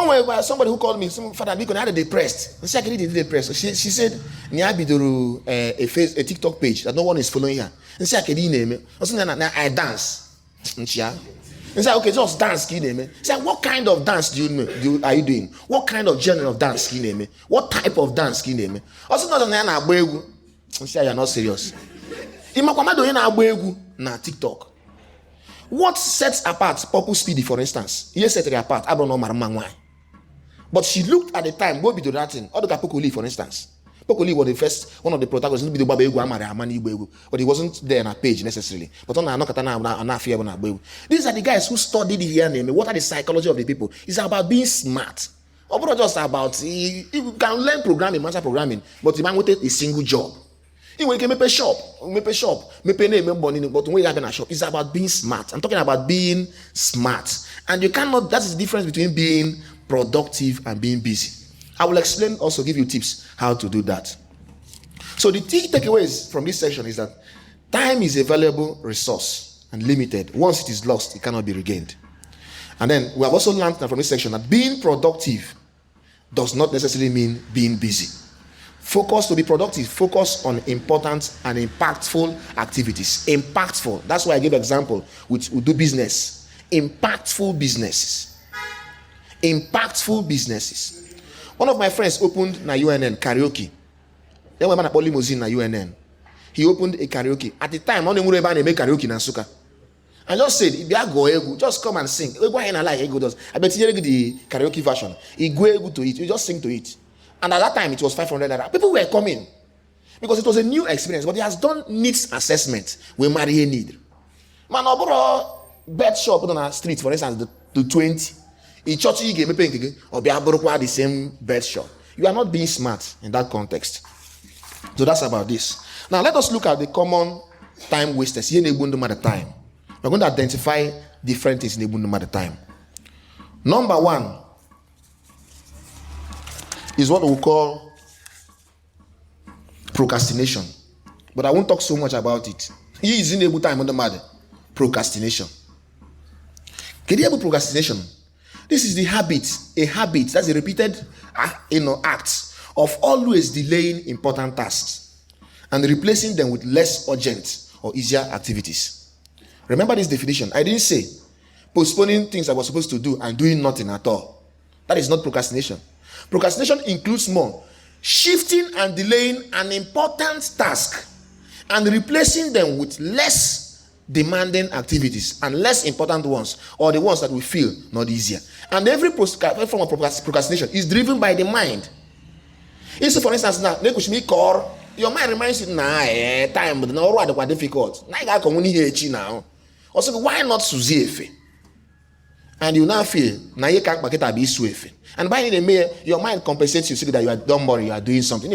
Somewhere, somebody who called me, Father, because I had depressed. I said, I did depressed. So she said, Niabidoru a TikTok page that no one is following her. And say, I can name it. I dance. And she said, okay, just dance, can you name it? Say, what kind of dance are you doing? What kind of genre of dance can you name it? What type of dance can you name it? Also, not and say, you're not serious. Na TikTok. What sets apart Purple Speedy, for instance? Yes, set her apart. I don't know why. But she looked at the time, go be to that thing. Other Pokoli, for instance. Pokoli was the first one of the protagonists. But he wasn't there on a page necessarily. But these are the guys who studied here. What are the psychology of the people? It's about being smart. Or not just about you can learn programming, master programming, but the man wanted a single job. When you make shop, but when you have a shop, it's about being smart. I'm talking about being smart, and you cannot. That's the difference between being productive and being busy. I will explain, also give you tips how to do that. So the key takeaways from this section is that time is a valuable resource and limited. Once it is lost, it cannot be regained. And then we have also learned from this section that being productive does not necessarily mean being busy. Focus to be productive. Focus on important and impactful activities. Impactful. That's why I gave example with do business. Impactful businesses. Impactful businesses. One of my friends opened na UNN karaoke. Then when I call limousine na UNN, he opened a karaoke. At the time, only one man make karaoke na Nsukka. I just said, if you go egu, just come and sing. Egu I like egu does. I bet you the karaoke version. You go egu to it. You just sing to it. And at that time, it was 500 naira. People were coming because it was a new experience. But he has done needs assessment. We marry a need. Man, oboro bed shop on the street, for instance, the 20. In church, you get me paying or be able to the same bed shop. You are not being smart in that context. So that's about this. Now let us look at the common time wasters. Here in Ebundum at the time, we're going to identify different things in Ebundum at the time. Number one is what we call procrastination. But I won't talk so much about it. He is in the time on the matter. Procrastination. Can you have procrastination? This is the habit, that's a repeated act of always delaying important tasks and replacing them with less urgent or easier activities. Remember this definition. I didn't say postponing things I was supposed to do and doing nothing at all. That is not procrastination. Procrastination includes more shifting and delaying an important task and replacing them with less demanding activities and less important ones, or the ones that we feel not easier. And every form of procrastination is driven by the mind. So for instance, now your mind reminds you, time but no difficult. Now also, why not Suzie? And you now feel you can't be swift. And by the way, your mind compensates you so that you are don't worry, you are doing something.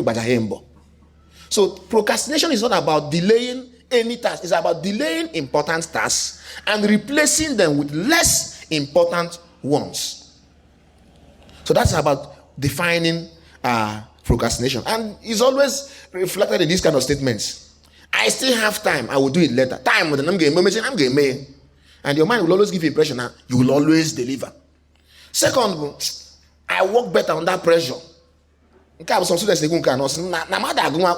So procrastination is not about delaying any task. It's about delaying important tasks and replacing them with less important ones. So that's about defining procrastination. And it's always reflected in these kind of statements. I still have time. I will do it later. Time with I'm getting. And your mind will always give you impression that you will always deliver. Second, I work better under pressure. Some students na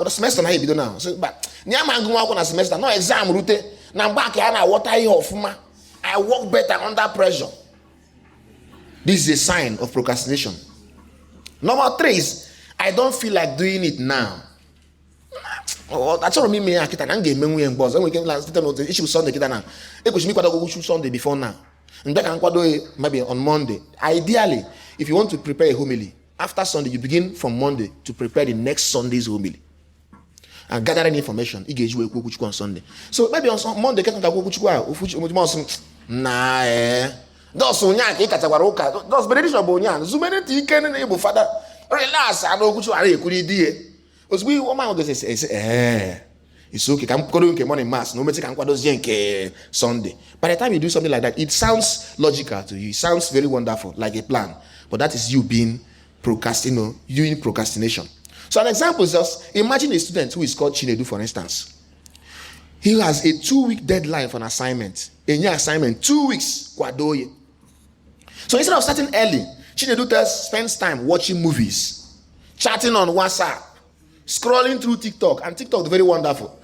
semester na ebido now. So but na semester no exam route na back na water ofuma. I work better under pressure. This is a sign of procrastination. Number 3 is I don't feel like doing it now. That's all me akita na ngeme nwe mboz. We can last time issue Sunday kita na. Ekushimi kwado go Sunday before now. Ndeka nkwado maybe on Monday. Ideally, if you want to prepare a homily, after Sunday, you begin from Monday to prepare the next Sunday's homily. And gathering information. On Sunday. So maybe on Monday, father, relax. It's okay. I'm going morning mass. No matter Sunday. By the time you do something like that, it sounds logical to you. It sounds very wonderful, like a plan. But that is you being doing procrastination. So an example is just imagine a student who is called Chinedu, for instance. He has a 2-week deadline for an assignment. A new assignment, 2 weeks. So instead of starting early, Chinedu spends time watching movies, chatting on WhatsApp, scrolling through TikTok, and TikTok is very wonderful.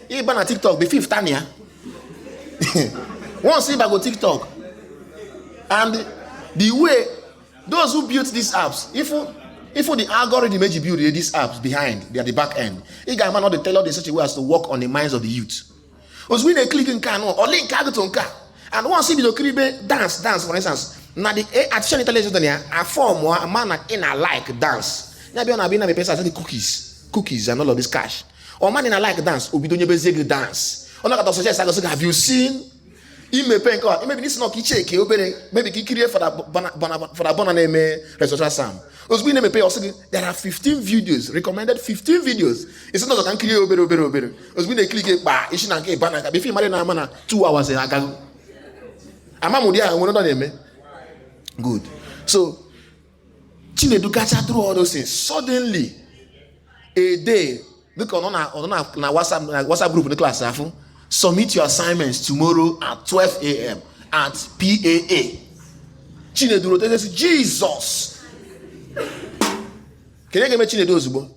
Even on TikTok, the fifth time, yeah. Once if I go TikTok, and the way those who built these apps, if the algorithm made you build these apps behind, they are the back end. You guys might not tell us in such a way as to work on the minds of the youth. Because when they click in car or link car, and once if you click dance, for instance, now the artificial intelligence a form or a man in a like dance. Now be on a person the cookies and all of this cash. Or man in a like dance, or be doing your dance. Or not suggest have you seen? Maybe this not check maybe create for that banana name Resource Sam. There are 15 videos, recommended 15 videos. It's not that I can create because when they click it, it should not get banana. If you marry 2 hours, I can. Good. So, Chinedu catch through all those things. Suddenly, a day, look on a WhatsApp group in the class. Submit your assignments tomorrow at 12 a.m. at PAA. Chinedu says, Jesus. Can you get me Chinedu Zubo?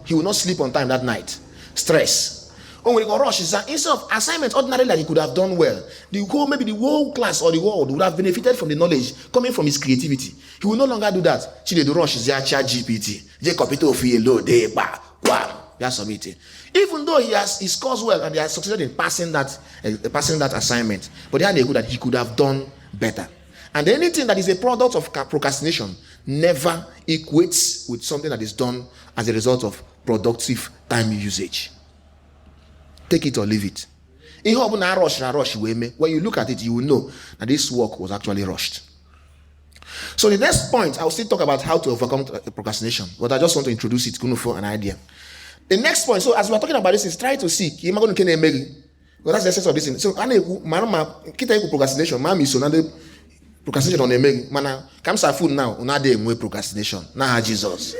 He will not sleep on time that night. Stress. Oh, when he got rush, instead of assignments ordinarily that he could have done well, maybe the whole class or the world would have benefited from the knowledge coming from his creativity. He will no longer do that. Chinedu rush is chat GPT. They copy to feel low day back. Wow. Submitted. Even though he scores well and he has succeeded in passing that assignment, but they had a good that he could have done better. And anything that is a product of procrastination never equates with something that is done as a result of productive time usage. Take it or leave it. When you look at it, you will know that this work was actually rushed. So the next point, I will still talk about how to overcome procrastination, but I just want to introduce it for an idea. The next point, so as we are talking about this, is try to seek. You're going to because that's the essence of this thing. So, kita procrastination. Mami so now procrastination on a mana comes our food now. Unade mwe procrastination. Nah Jesus.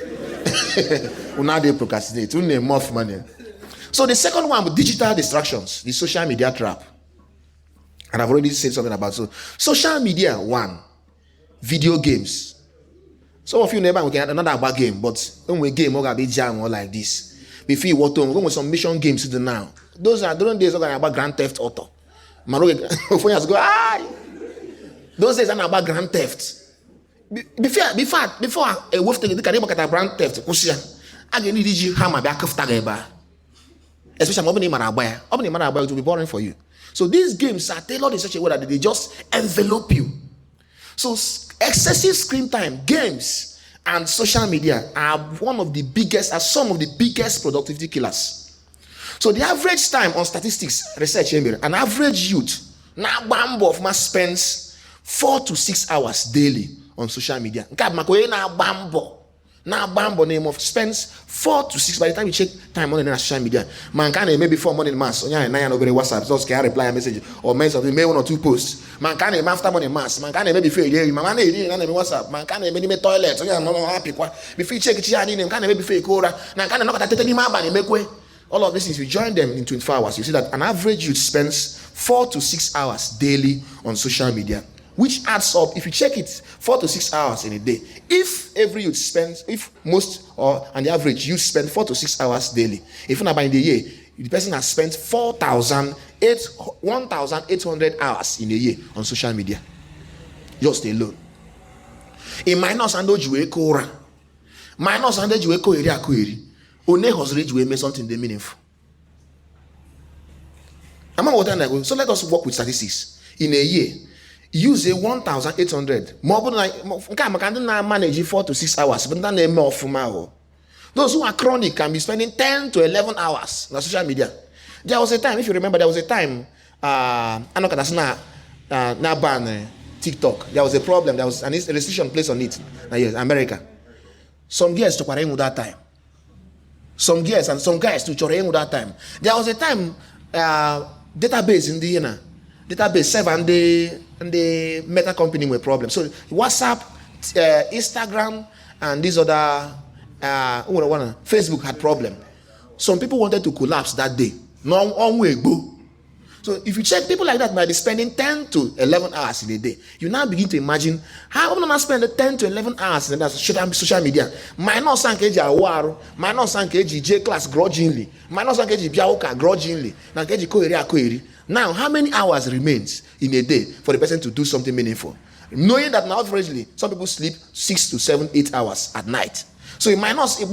Unade procrastinate. Unne more money. So the second one with digital distractions, the social media trap. And I've already said something about social media. One, video games. Some of you never will get another bad game, but when we game, we're gonna be jam or like this. Before you what on, with some mission games to now. Those are during days about Grand Theft Auto. Those days are about Grand Theft. Before a wolf take the look at Grand Theft, I can need you hammer back of Tagaba. Especially opening Marabaya. Opening Marabaya will be boring for you. So these games are tailored in such a way that they just envelope you. So excessive screen time, games, and social media are some of the biggest productivity killers. So the average time on statistics research, an average youth now Bambo spends 4 to 6 hours daily on social media. Now Bambo name of spends 4 to 6 by the time you check time on the social media. Man can maybe 4 morning mass on your WhatsApp, so can reply a message or message maybe 1 or 2 posts. Man can after morning mass, man can maybe feel man WhatsApp, man can maybe toilet, so I'm not happy. Before you check it, can maybe feel Cora, now can not take any make way. All of these things, you join them in 24 hours, you see that an average youth spends 4 to 6 hours daily on social media, which adds up, if you check it, 4 to 6 hours in a day. If every youth spends, if most or on the average youth spend 4 to 6 hours daily, if not by the year, the person has spent 1,800 hours in a year on social media, just alone. In minus and ojue kora, minus and ojue koeri akoeri, one hosrage will make something meaningful. So let us work with statistics. In a year, use a 1,800. More than I manage 4 to 6 hours, but then more for my. Those who are chronic can be spending 10 to 11 hours on social media. There was a time, if you remember, there was a time. I know that's not ban TikTok. There was a problem. There was a restriction placed on it. America. Some girls took with that time. Some girls and some guys took with that time. There was a time database in the database 7 and the Meta company were problems. So WhatsApp, Instagram, and these other Facebook had problem. Some people wanted to collapse that day. No one way go. So if you check, people like that might be spending 10 to 11 hours in a day. You now begin to imagine how I'm spend 10 to 11 hours in that social media. Minus sankeji awaru, minus sankeji J class grudgingly, minus sankeji biauka grudgingly, sankeji koeri. Now, how many hours remains in a day for the person to do something meaningful? Knowing that now, averagely, some people sleep 6 to 7, 8 hours at night. So in minus 8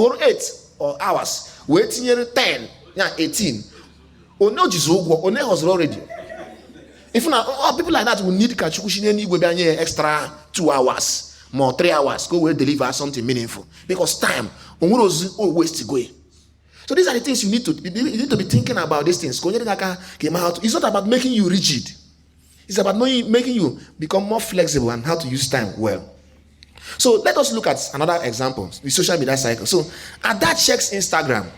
or hours, waiting here 10, 18. One has already. If not, people like that will need extra 2 hours, more 3 hours, go deliver something meaningful. Because time always to go. So these are the things you need to be thinking about these things. It's not about making you rigid. It's about making you become more flexible and how to use time well. So let us look at another example, the social media cycle. So Ada checks Instagram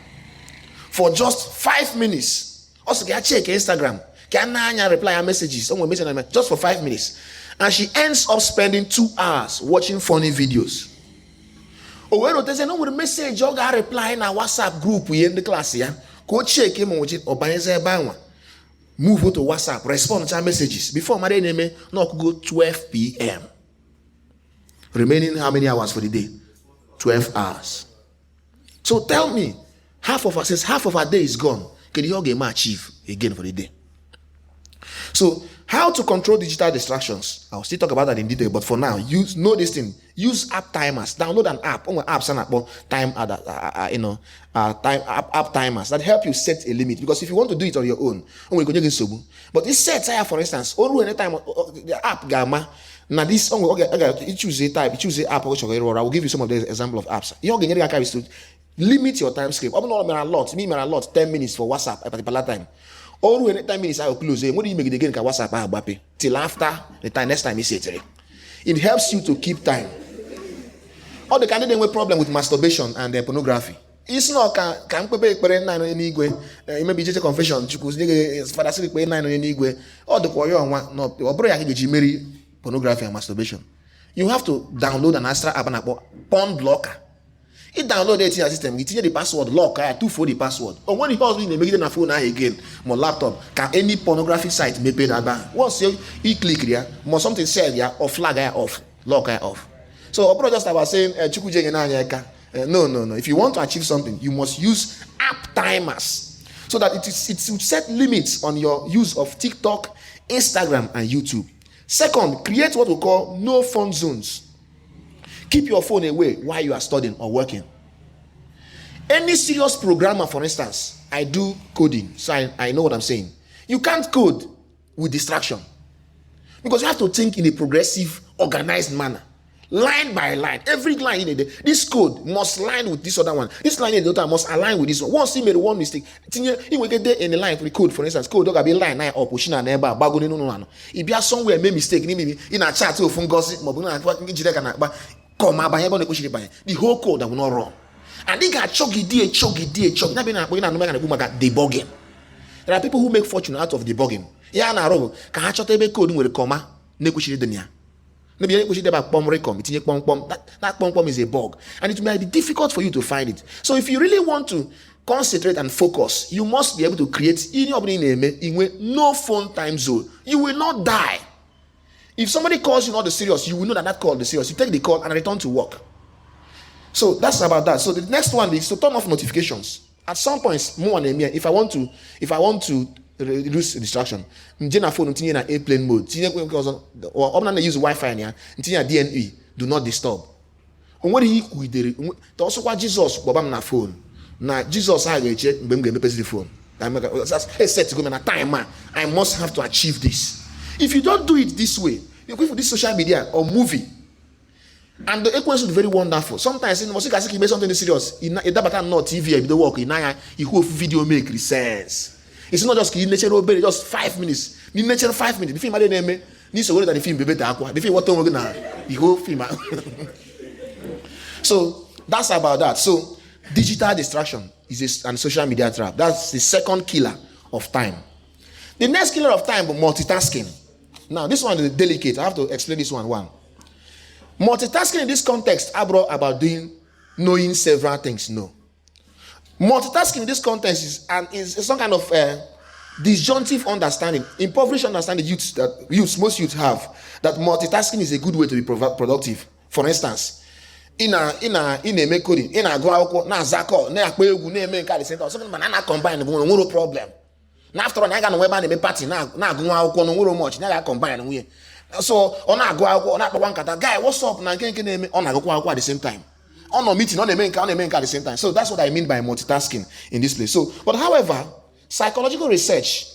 for just 5 minutes. Also, can check Instagram, can reply her messages, just for 5 minutes, and she ends up spending 2 hours watching funny videos. Or when there's no message, you got reply in our WhatsApp group we in the class here. Go check him on it or move to WhatsApp, respond to our messages before my name not go 12 p.m. Remaining how many hours for the day? 12 hours. So tell me, half of our day is gone. Can you achieve again for the day? So, how to control digital distractions? I'll still talk about that in detail, but for now, know this thing. Use app timers. Download an app. App timers that help you set a limit. Because if you want to do it on your own, but this set, for instance, anytime the app gamma. Now this you choose a type, you choose an app. I will give you some of the example of apps. You is to limit your time scale. I'm not a lot. 10 minutes for WhatsApp at a particular time. Or when 10 minutes I will close. What do you make it again? WhatsApp till after the time next time is it. It helps you to keep time. Or the candidate with problem with masturbation and pornography. It's not can maybe just a confession. Father say 9 or the one no or pornography and masturbation. You have to download an extra app and porn blocker. It download it in your system. It change the password lock. I have to for the password. Or when you make it on a phone again, my laptop can any pornography site may pay that back. Once you click there, must something say there or flag off, lock off. So I'm just about saying no. If you want to achieve something, you must use app timers so that it will set limits on your use of TikTok, Instagram, and YouTube. Second, create what we call no phone zones. Keep your phone away while you are studying or working. Any serious programmer, for instance, I do coding, so I know what I'm saying. You can't code with distraction because you have to think in a progressive, organized manner, line by line. Every line in it, this code must line with this other one. This line in the other must align with this one. Once you made one mistake, you will get there in the line for the code. For instance, code be line nine or pushing an neighbor, bago no. If you are somewhere made mistake, in a chat or phone gossip, the whole code that will not run. And they got chuggy. Debugging. There are people who make fortune out of debugging. Yeah, na robo. Can I code with a comma? That pom is a bug, and it might be difficult for you to find it. So if you really want to concentrate and focus, you must be able to create no phone time zone. You will not die. If somebody calls you not the serious, you will know that call is serious. You take the call and return to work. So that's about that. So the next one is to turn off notifications. At some points, more than me, if I want to reduce distraction, I'm phone in airplane mode. Or I'm not use Wi-Fi here. DNE, do not disturb. And what he did, also what Jesus na phone. Now Jesus I check the phone. I set to go in a time, man. I must have to achieve this. If you don't do it this way, you go for this social media or movie, and the equation is very wonderful. Sometimes in music, I say something serious. It not TV. If they work, you hope video make sense. It's not just just 5 minutes. In nature 5 minutes. The film I didn't name needs to go to the film. The film what we're gonna the whole film. So that's about that. So digital distraction and social media trap. That's the second killer of time. The next killer of time is multitasking. Now, this one is delicate. I have to explain this one. Multitasking in this context, I brought about knowing several things. No. Multitasking in this context is some kind of disjunctive understanding, impoverished understanding most youth have, that multitasking is a good way to be productive. For instance, in a make coding, in a go out, na zako, na akpe egwu, na eme nke at the same time. Something banana combine, no problem. Now after all, I got no web and party, na go out, no much, na combine we. So on a go out, on a one kata guy, what's up? Na can name on a go out at the same time. On a meeting, on a main at the same time. So that's what I mean by multitasking in this place. So, but however, psychological research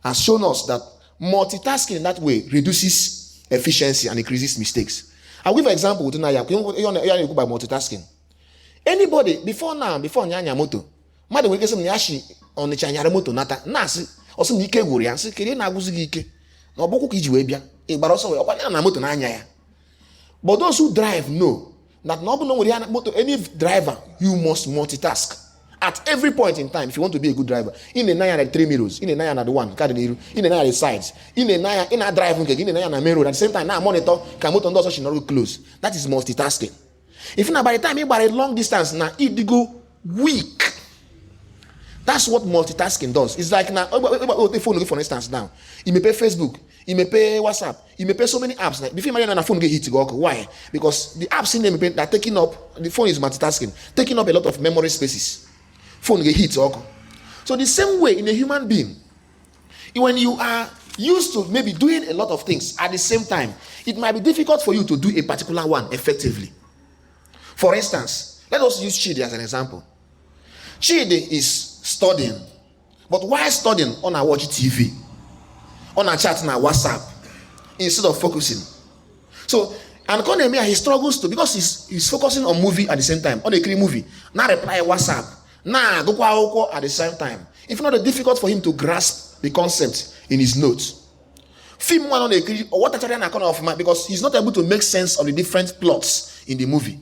has shown us that multitasking in that way reduces efficiency and increases mistakes. I'll give an example with Naya. You go by multitasking. Anybody before nyanya moto, mother will get some yashi on the chanyara moto nata nasi or some ike gurian, say kiri na guzi ike. No boku kijiwebia, but also na moto nanya. But those who drive know that any driver, you must multitask at every point in time if you want to be a good driver. In the nine and 3 mirrors, in the nine and 1, in the nine sides, in the nine in a driving, in the nine and mirror. At the same time, now monitor can motor does should not close. That is multitasking. If now by the time you by a long distance, now it go weak. That's what multitasking does. It's like now, phone for instance now. You may pay Facebook, you may pay WhatsApp, you may pay so many apps. Like before my phone get hit to go. Why? Because the apps in them are taking up, the phone is multitasking, taking up a lot of memory spaces. Phone get hit. So the same way in a human being, when you are used to maybe doing a lot of things at the same time, it might be difficult for you to do a particular one effectively. For instance, let us use Chidi as an example. Chidi is studying, but while studying, on a watch TV, on a chat on a WhatsApp, instead of focusing. So, and Konemia, he struggles to, because he's focusing on movie at the same time, on a clean movie, now reply WhatsApp. Nah, go at the same time. If not, it's difficult for him to grasp the concept in his notes. Film one on a what actually an account of because he's not able to make sense of the different plots in the movie.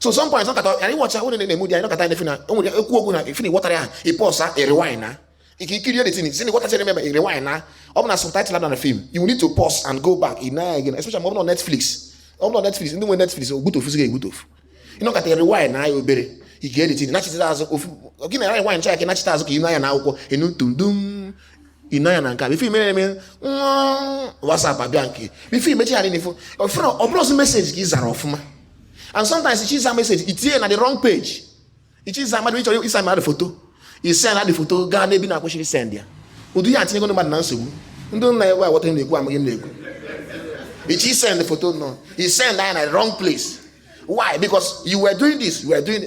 So some points, I watch a in the movie. I don't get anything. If you water, he pause, a rewind. If you kill the thing, see what I remember, a rewind. Open a subtitle on the film. You need to pause and go back again, especially on Netflix. On Netflix, you know when Netflix, good of good of. You know, got a rewind now, you better. He get it in as of again I want check and as okay na na akwụkwọ enu tundum inaya na nka before me WhatsApp abianke before me chari ni fo obros message ki zara ofuma and sometimes it is a message it here na the wrong page it is amadu which is amadu photo he send the photo ga na bi na kweshiri send ya odu ya tinye go no mad na nsogbu ndo na ewa what him na ekwu amagem na ekwu it is send the photo no he send that in the wrong place. Why? Because you were doing this,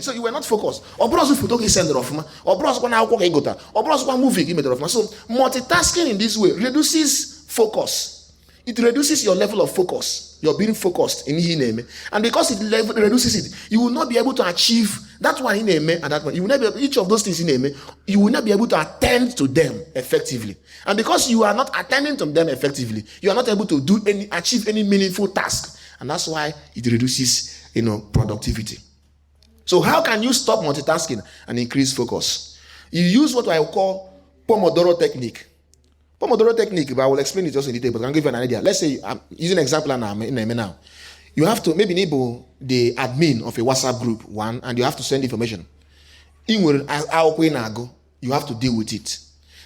so you were not focused. Or browse photo he send it off, or browse one hour gota, or browse one movie he made it off. So multitasking in this way reduces focus. It reduces your level of focus. You're being focused in him, and because it reduces it, you will not be able to achieve that one in him and that one. You will not be able, each of those things in him. You will not be able to attend to them effectively, and because you are not attending to them effectively, you are not able to achieve any meaningful task, and that's why it reduces productivity. So how can you stop multitasking and increase focus? You use what I call Pomodoro technique. Pomodoro technique, but I will explain it just in detail, but I'll give you an idea. Let's say I'm using an example now. You have to maybe enable the admin of a WhatsApp group, one, and you have to send information. You have to deal with it.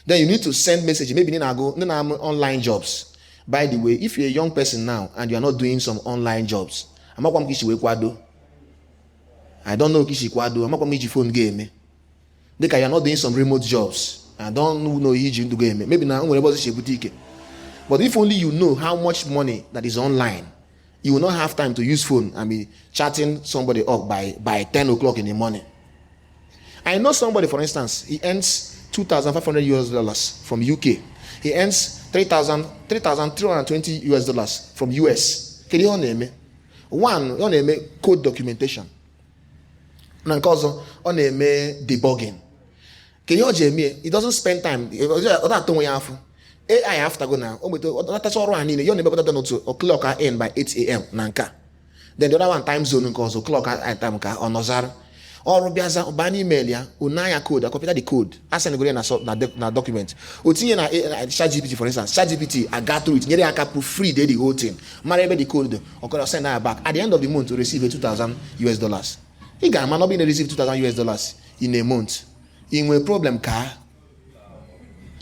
Then you need to send message. Maybe online jobs. By the way, if you're a young person now and you are not doing some online jobs, I don't know Kishi Kwado. I'm not going to phone game. They are not doing some remote jobs. I don't know you do game. Maybe now I'm boutique. But if only you know how much money that is online, you will not have time to use phone and be chatting somebody up by 10 o'clock in the morning. I know somebody, for instance, he earns $2,500 from UK. He earns $3,320 from US. Can you name it? One, on a code documentation. And also on a debugging. Can you Jamie? It doesn't spend time. AI have to go now. That's all right. You never got to o'clock I end by 8 a.m. Nanka. Then the other one time zone because o'clock at time on Nozar. Or Rubiaza Bani Melia, Unaya code, I copy the code. As an na document. Uti na ChatGPT, for instance. ChatGPT, I got through it. Nearly I can proof free the whole thing. Marry the code, or could send her back at the end of the month to receive $2,000. He got not being receive $2,000 in a month. In a problem car.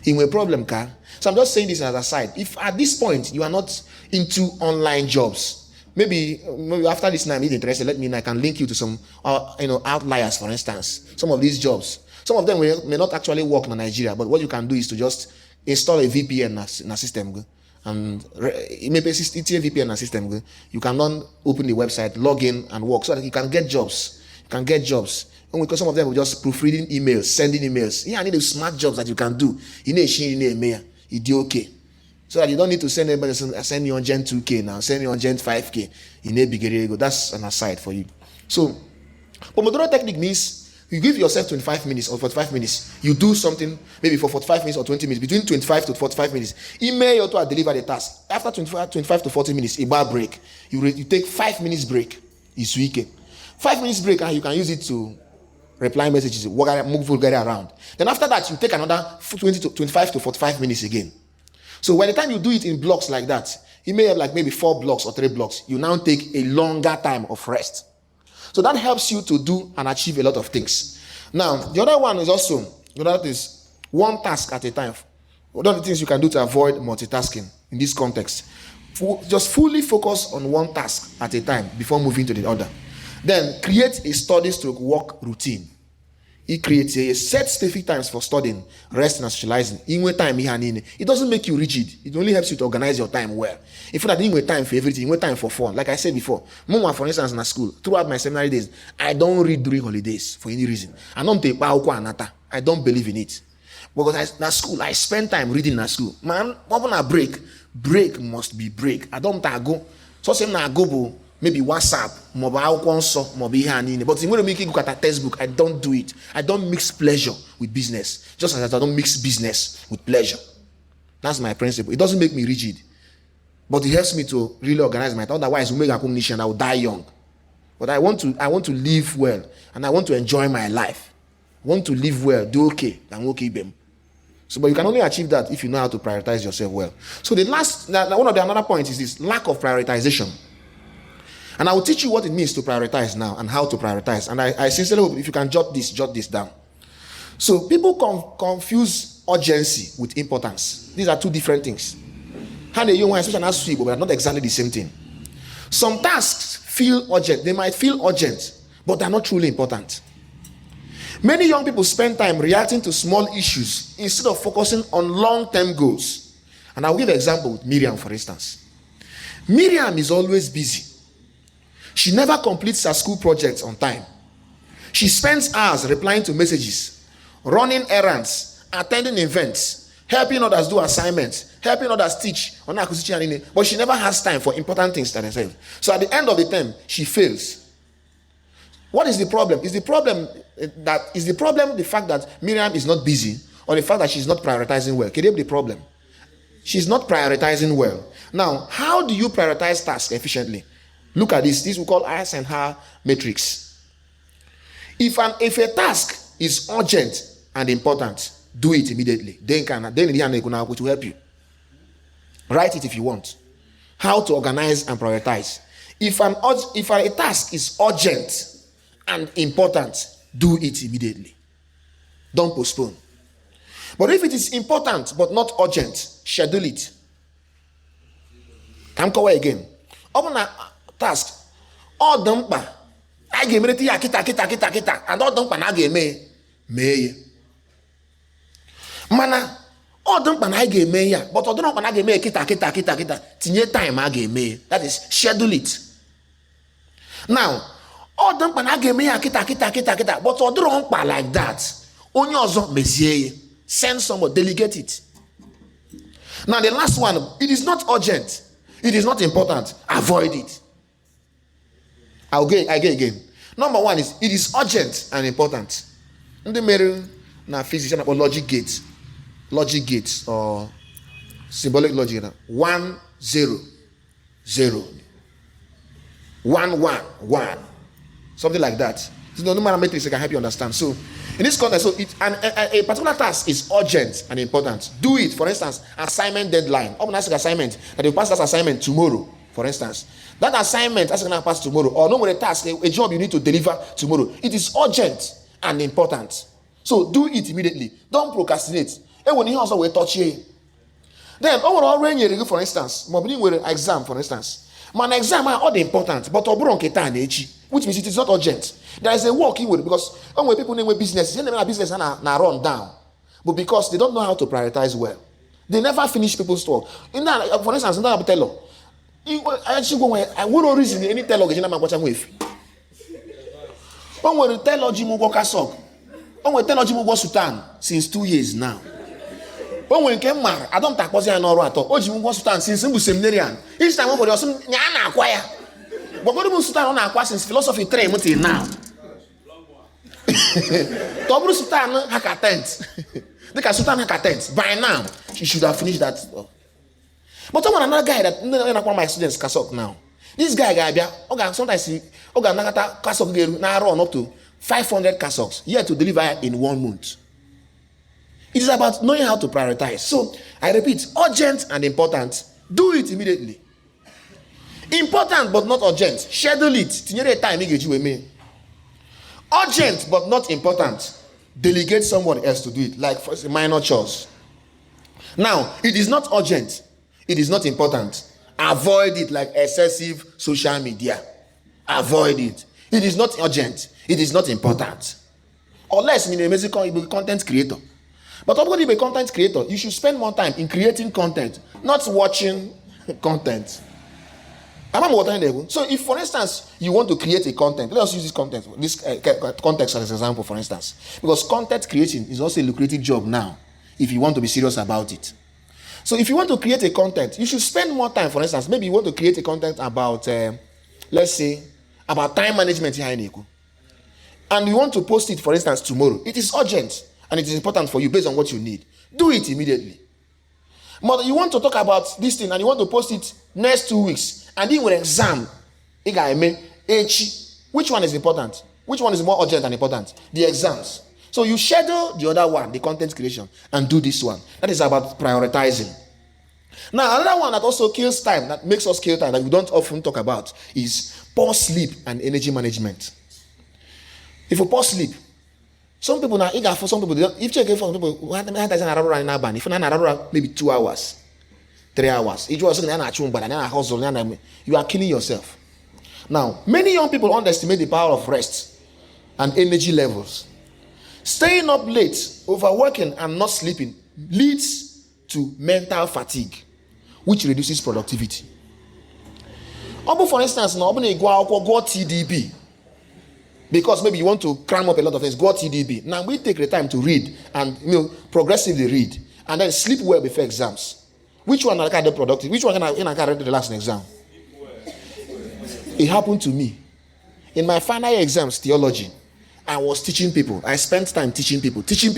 In a problem, car. So I'm just saying this as a side. If at this point you are not into online jobs, maybe after this now I'm interested, let me know. I can link you to some outliers, for instance. Some of these jobs. Some of them may not actually work in Nigeria, but what you can do is to just install a VPN in a system. And maybe it's a VPN in a system. You can then open the website, log in and work so that you can get jobs. You can get jobs. And because some of them will just proofreading emails, sending emails. Yeah, I need those smart jobs that you can do. You do okay. So that you don't need to send anybody, send you on Gen 2K now, send you on Gen 5K. That's an aside for you. So, Pomodoro technique means you give yourself 25 minutes or 45 minutes. You do something maybe for 45 minutes or 20 minutes, between 25 to 45 minutes. Email you to deliver the task. After 25 to 40 minutes, a bar break. You take 5 minutes break. It's weekend. 5 minutes break, and you can use it to reply messages, move around. Then after that, you take another 20 to 25 to 45 minutes again. So by the time you do it in blocks like that, you may have like maybe 4 blocks or 3 blocks. You now take a longer time of rest. So that helps you to do and achieve a lot of things. Now, the other one is also, that is one task at a time. One of the things you can do to avoid multitasking in this context. Just fully focus on one task at a time before moving to the other. Then create a study/work routine. It creates a set specific times for studying, resting, and socializing. It doesn't make you rigid. It only helps you to organize your time well. If you have time for everything, time for fun. Like I said before, for instance, in school, throughout my seminary days, I don't read during holidays for any reason. I don't take I don't believe in it. Because at school, I spend time reading at school. Man, when I break must be break. I don't go. So say I go. Maybe WhatsApp, but when I make it look at a textbook, I don't do it. I don't mix pleasure with business, just as I don't mix business with pleasure. That's my principle. It doesn't make me rigid, but it helps me to really organize my thought. Otherwise, we make a combination, I will die young. But I want to live well, and I want to enjoy my life. I want to live well, do okay, and okay, bem. So, but you can only achieve that if you know how to prioritize yourself well. So one of the another points is this lack of prioritization. And I will teach you what it means to prioritize now and how to prioritize. And I sincerely hope if you can jot this down. So people confuse urgency with importance. These are two different things. How they especially but not exactly the same thing. Some tasks feel urgent. They might feel urgent, but they're not truly important. Many young people spend time reacting to small issues instead of focusing on long-term goals. And I'll give an example with Miriam, for instance. Miriam is always busy. She never completes her school projects on time. She spends hours replying to messages, running errands, attending events, helping others do assignments, helping others teach, but she never has time for important things that herself. So at the end of the term, she fails. What is the problem? Is the problem the fact that Miriam is not busy, or the fact that she's not prioritizing well? Can it be the problem? She's not prioritizing well. Now, how do you prioritize tasks efficiently? Look at this. This we call Eisenhower matrix. If a task is urgent and important, do it immediately. Then it will help you. Write it if you want. How to organize and prioritize. If a task is urgent and important, do it immediately. Don't postpone. But if it is important but not urgent, schedule it. Come again. Open a task. All done. I give it ya kita and all done na game me. Mana all done na game ya, but all done na game kita. Tinye time a game. That is schedule it. Now, all done na game ya kita, but all done like that. Only ozo mezie. Send someone, delegate it. Now the last one, it is not urgent. It is not important. Avoid it. I'll go again. Number one is, it is urgent and important. In the middle, now physics about logic gates or symbolic logic. 1 0 0 1 1 1, something like that. So no matter matrix, I can help you understand. So in this context, so a particular task is urgent and important. Do it. For instance, assignment deadline. I'm asking assignment that you pass that assignment tomorrow. For instance, that assignment that's going to pass tomorrow, or no more a task, a job you need to deliver tomorrow. It is urgent and important. So do it immediately. Don't procrastinate. when he also will touch you. Then overall when you for instance, maybe with exam for instance. My exam are all the important, but which means it is not urgent. There is a work in with because when people name business, business na run down. But because they don't know how to prioritize well. They never finish people's work. In that, for instance, in that tell I actually go I will reason any tell again I'm watching with. When we tell Jimu Kasok, when we tell Jimu Sultan since 2 years now. When we came mar, I don't take position or at all. Jimu Sultan since seminarian. Each time over some Yana acquire. But what do Sultan on acquire since philosophy train until now? Tobu Sultan haka tent. The Sultan haka tent. By now, she should have finished that. But another guy that one of my students Kasok now. This guy sometimes he Nagata Kasok now run up to 500 Kasoks yet to deliver in 1 month. It is about knowing how to prioritize. So I repeat, urgent and important. Do it immediately. Important but not urgent. Schedule it. Time urgent but not important. Delegate someone else to do it, like for minor chores. Now, it is not urgent. It is not important. Avoid it like excessive social media. Avoid it. It is not urgent. It is not important. Unless you be a content creator. But if you be a content creator, you should spend more time in creating content, not watching content. So if, for instance, you want to create a content, let us use this content, this context as an example, for instance. Because content creating is also a lucrative job now, if you want to be serious about it. So if you want to create a content, you should spend more time, for instance, maybe you want to create a content about, let's say, about time management here in Eku. And you want to post it, for instance, tomorrow. It is urgent and it is important for you based on what you need. Do it immediately. But you want to talk about this thing and you want to post it next 2 weeks and then with exam, which one is important? Which one is more urgent and important? The exams. So you schedule the other one, the content creation, and do this one. That is about prioritizing. Now, another one that also kills time, that makes us kill time, that we don't often talk about, is poor sleep and energy management. If you poor sleep, some people now, for some people, if you check for some people, if you maybe 2 hours, 3 hours, you are killing yourself. Now, many young people underestimate the power of rest and energy levels. Staying up late, overworking, and not sleeping leads to mental fatigue, which reduces productivity. For instance, now go TDB. Because maybe you want to cram up a lot of things, go TDB. Now we take the time to read and progressively read, and then sleep well before exams. Which one can I do productive? Which one can I read the last exam? It happened to me. In my final year exams, theology, I was teaching people. I spent time teaching people. Till 12,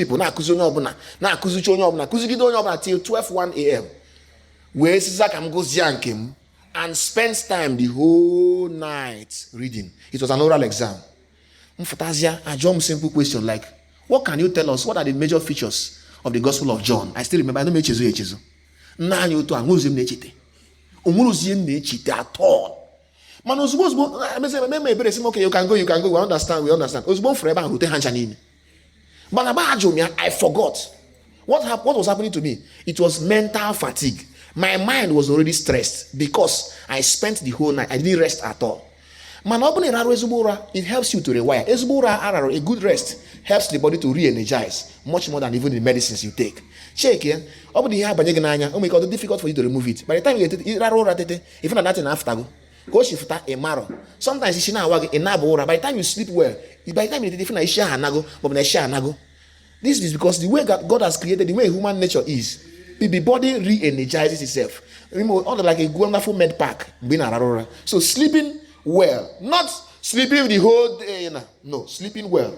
1 a.m. Where Sizakam goes yankim and spends time the whole night reading. It was an oral exam. Mfatasia, I jump simple question like, what can you tell us? What are the major features of the Gospel of John? I still remember. I don't know Chezu. Na you to anguzim nechite. Umuzim nechite at all. Man, okay, you can go. We understand. Osbo forever and rotate hanchanin. But I forgot. What was happening to me? It was mental fatigue. My mind was already stressed because I spent the whole night. I didn't rest at all. Man, it helps you to rewire. A good rest helps the body to re-energize much more than even the medicines you take. Check here. Make it difficult for you to remove it. By the time you get it, if not nothing after go. Sometimes it's now by the time you sleep well, by the time you this is because the way God has created, the way human nature is, the body re-energizes itself. Remember, like a wonderful med pack. So sleeping well, not sleeping the whole day. No, sleeping well.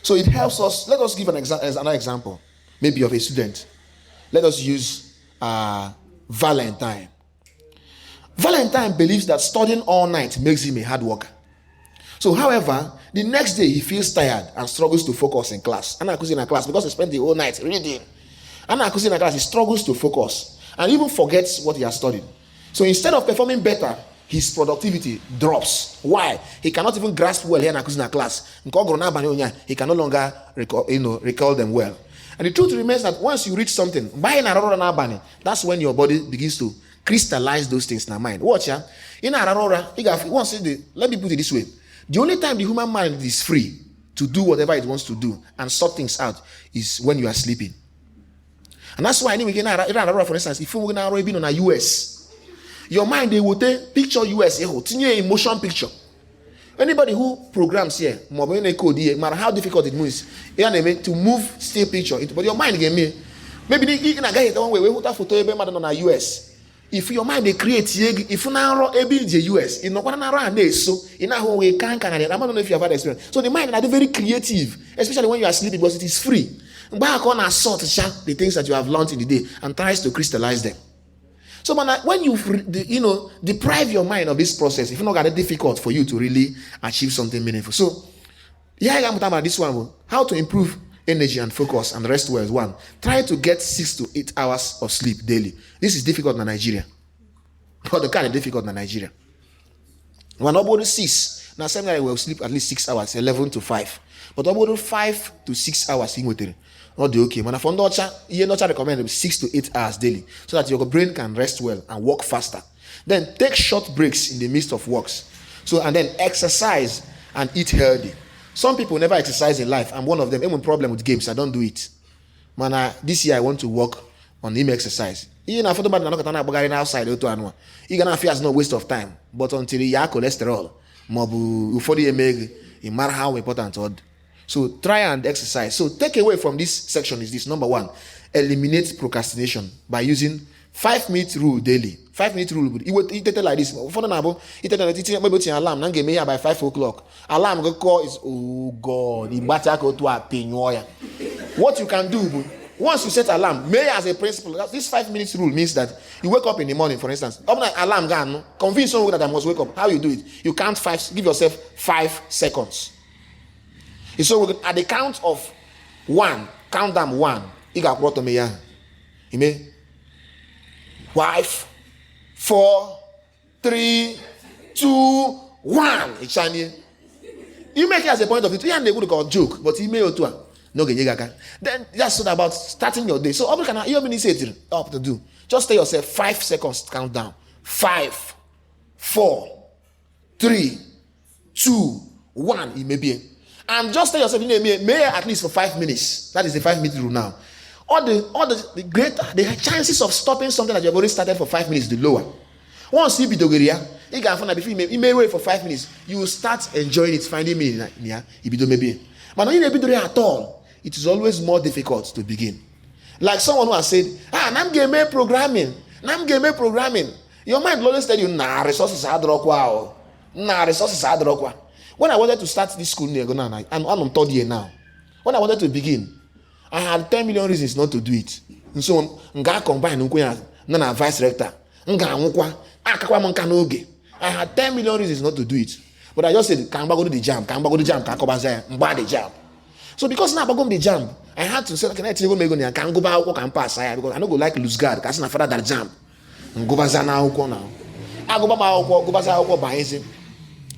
So it helps us. Let us give another example, maybe of a student. Let us use Valentine. Valentine believes that studying all night makes him a hard worker. So, however, the next day he feels tired and struggles to focus in class. And in class because he spent the whole night reading. And in class he struggles to focus and even forgets what he has studied. So instead of performing better, his productivity drops. Why? He cannot even grasp well here in class. He can no longer recall them well. And the truth remains that once you reach something, that's when your body begins to crystallize those things in our mind. Watch, yeah. Let me put it this way. The only time the human mind is free to do whatever it wants to do and sort things out is when you are sleeping. And that's why, for instance, if you're going to be on a US, your mind, they will take picture US, a motion picture. Anybody who programs here, no matter how difficult it moves, to move still picture, but your mind again, maybe you can get one way, we photo on a US. If your mind they create, if you now the US, in no one around this, so in a whole way I don't know if you have had experience. So the mind is very creative, especially when you are sleeping because it is free. Back on a sort the things that you have learned in the day and tries to crystallize them. So when you deprive your mind of this process, if you not got it difficult for you to really achieve something meaningful. So yeah, I'm talking about this one. How to improve energy and focus and rest well is one. Try to get 6 to 8 hours of sleep daily. This is difficult in Nigeria. But the kind of difficult in Nigeria. When about 6, now sometimes I will sleep at least 6 hours, 11 to 5. But about 5 to 6 hours, not the okay. When I found you not recommend 6 to 8 hours daily, so that your brain can rest well and work faster. Then take short breaks in the midst of works. So and then exercise and eat healthy. Some people never exercise in life. I'm one of them. I have a problem with games. I don't do it. This year I want to work on him exercise. You're gonna outside. You're gonna feel it's no waste of time. But until you have cholesterol, it matter how important it. So try and exercise. So take away from this section is this. Number 1, eliminate procrastination by using 5-minute rule daily. 5-minute rule. You take it like this. For the now, you take the alarm. Now me by 5 o'clock. Alarm go call is God. What you can do, once you set alarm, may as a principle, this 5-minute rule means that you wake up in the morning, for instance. Alarm gun. Convince someone that I must wake up. How you do it? You count 5. Give yourself 5 seconds. So at the count of 1, count down 1. You got what to me, yeah. 5, 4, 3, 2, 1. You make it as a point of it. Yeah, they would call joke, but you may no. Then that's what about starting your day. So all can you say up to do. Just tell yourself 5 seconds count down. 5, 4, 3, 2, 1. It may be. And just tell yourself, may at least for 5 minutes. That is the 5-minute rule now. The chances of stopping something that you have already started for 5 minutes, the lower. Once you be dogeria, you can find that before you may wait for 5 minutes, you will start enjoying it, finding meaning. But not in a at all. It is always more difficult to begin. Like someone who has said, I'm game programming. Your mind will always tell you, resources are drokwa. Resources are drokwa. When I wanted to start this school, and I'm on 3rd year now. When I wanted to begin, I had 10 million reasons not to do it. And so I combine vice rector. I had 10 million reasons not to do it. But I just said, can I go to the jam? Can I go to the jam? Can I go to the jam? So because now I go to the jam, I had to say, can I tell you I can go back and pass because I don't go like lose guard because I father that jam. And go back now. I go back by easy.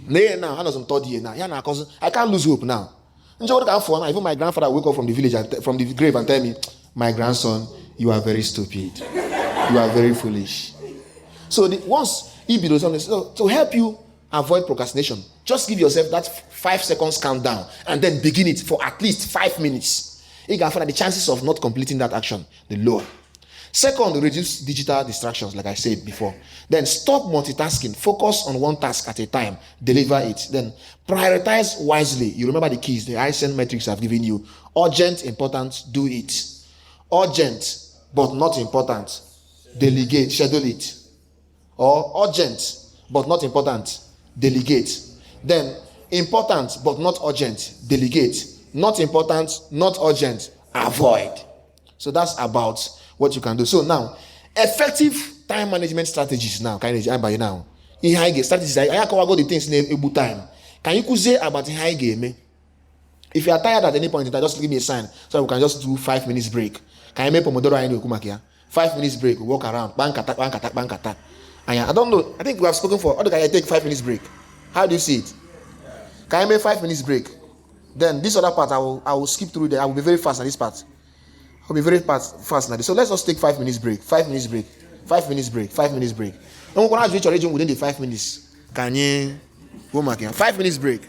Now I know some 3rd year now. Yeah, because I can't lose hope now. Even my grandfather wake up from the village from the grave and tell me, my grandson, you are very stupid. You are very foolish. So once he be doing something, so to help you avoid procrastination, just give yourself that 5 seconds countdown and then begin it for at least 5 minutes. You can find that the chances of not completing that action, the lower. Second, reduce digital distractions, like I said before. Then stop multitasking. Focus on one task at a time. Deliver it. Then prioritize wisely. You remember the keys, the ISN metrics I've given you. Urgent, important, do it. Urgent, but not important, delegate, schedule it. Or urgent, but not important, delegate. Then important, but not urgent, delegate. Not important, not urgent, avoid. So that's about what you can do. So now, effective time management strategies now. Can you by now? In high game strategies, I go the things in able time. Can you say about in high game? If you are tired at any point in time, just give me a sign so we can just do 5 minutes break. Can you make Pomodoro and Kumakia? 5 minutes break, walk around, bank attack. I don't know. I think we have spoken for. Other guy, take 5 minutes break. How do you see it? Can you make 5 minutes break? Then this other part, I will skip through there. I will be very fast on this part. I'll be very fast now. So let's just take 5 minutes break. 5 minutes break. 5 minutes break. 5 minutes break. And we're going to reach your region within the 5 minutes. Can you go back here? 5 minutes break.